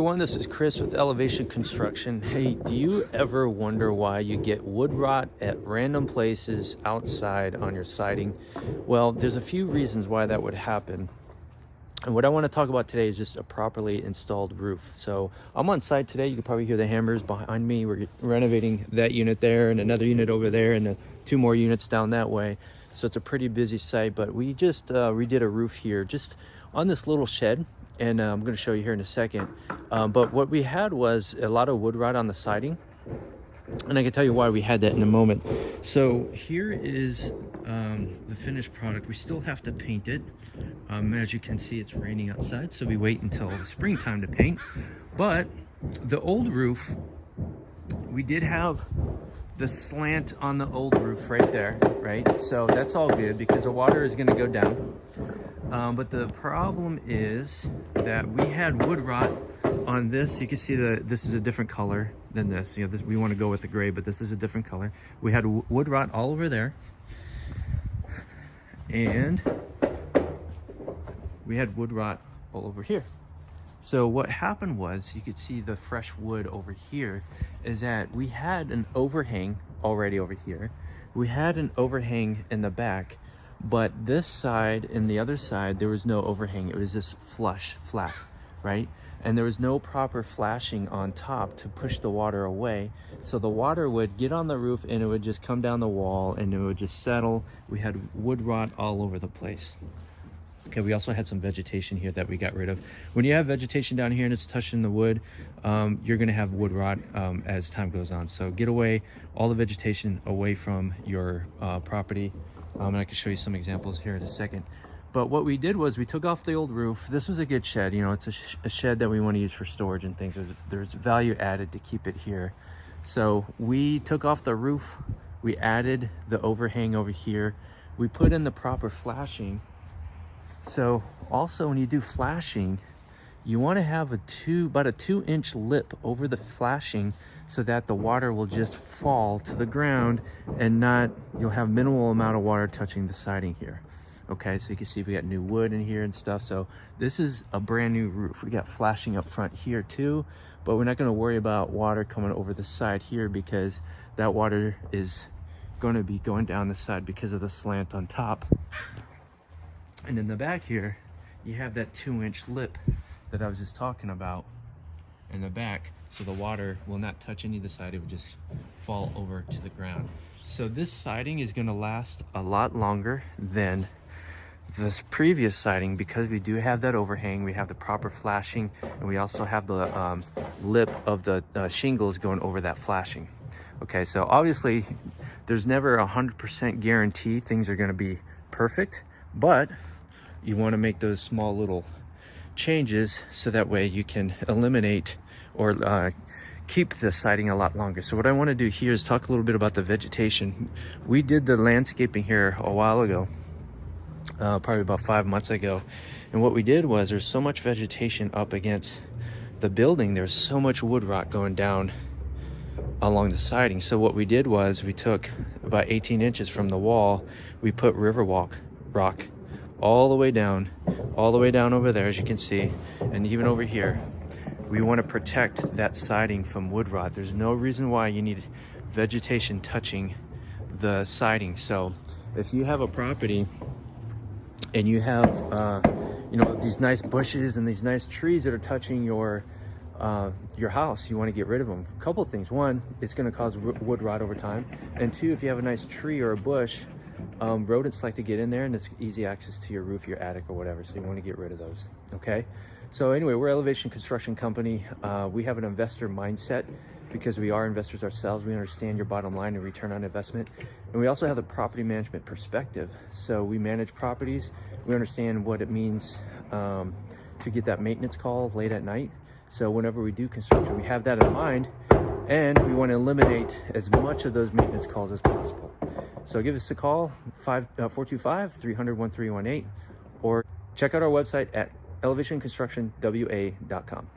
everyone, this is Chris with Elevation Construction. Hey, do you ever wonder why you get wood rot at random places outside on your siding? Well, there's a few reasons why that would happen. And what I want to talk about today is just a properly installed roof. So I'm on site today. You can probably hear the hammers behind me. We're renovating that unit there and another unit over there and two more units down that way. So it's a pretty busy site, but we just redid a roof here just on this little shed. And I'm going to show you here in a second. But what we had was a lot of wood rot on the siding. And I can tell you why we had that in a moment. So here is the finished product. We still have to paint it. As you can see, it's raining outside, so we wait until the springtime to paint. But the old roof, we did have the slant on the old roof right there, right? So that's all good because the water is going to go down. But the problem is that we had wood rot on this. You can see that this is a different color than this. You know, we want to go with the gray, but this is a different color. We had wood rot all over there, and we had wood rot all over here. So what happened was, you could see the fresh wood over here, is that we had an overhang already over here. We had an overhang in the back, but this side and the other side, there was no overhang. It was just flush, flat, right? And there was no proper flashing on top to push the water away. So the water would get on the roof and it would just come down the wall and it would just settle. We had wood rot all over the place. Okay, we also had some vegetation here that we got rid of. When you have vegetation down here and it's touching the wood, you're gonna have wood rot as time goes on. So get away all the vegetation away from your property. And I can show you some examples here in a second. But what we did was we took off the old roof. This was a good shed, you know, it's a shed that we want to use for storage and things. There's value added to keep it here. So we took off the roof, we added the overhang over here, we put in the proper flashing. So also when you do flashing, you want to have about a 2-inch lip over the flashing so that the water will just fall to the ground and you'll have minimal amount of water touching the siding here. Okay, so you can see we got new wood in here and stuff. So this is a brand new roof. We got flashing up front here too, but we're not going to worry about water coming over the side here because that water is going to be going down the side because of the slant on top. And in the back here, you have that 2-inch lip that I was just talking about in the back. So the water will not touch any of the side, it would just fall over to the ground. So this siding is going to last a lot longer than this previous siding because we do have that overhang, we have the proper flashing, and we also have the lip of the shingles going over that flashing. Okay, so obviously there's never 100% guarantee things are going to be perfect, but you want to make those small little changes so that way you can eliminate or keep the siding a lot longer. So what I want to do here is talk a little bit about the vegetation. We did the landscaping here a while ago, probably about 5 months ago. And what we did was there's so much vegetation up against the building. There's so much wood rot going down along the siding. So what we did was we took about 18 inches from the wall. We put rock all the way down over there, as you can see, and even over here. We want to protect that siding from wood rot. There's no reason why you need vegetation touching the siding. So if you have a property and you have you know, these nice bushes and these nice trees that are touching your house, you want to get rid of them. A couple things. One, it's going to cause wood rot over time, and two, if you have a nice tree or a bush, rodents like to get in there and it's easy access to your roof, your attic or whatever, so you want to get rid of those. Okay, so anyway, we're Elevation Construction Company. We have an investor mindset because we are investors ourselves. We understand your bottom line and return on investment, and we also have the property management perspective. So we manage properties, we understand what it means to get that maintenance call late at night. So whenever we do construction, we have that in mind, and we want to eliminate as much of those maintenance calls as possible. So give us a call, 425-300-1318, or check out our website at elevationconstructionwa.com.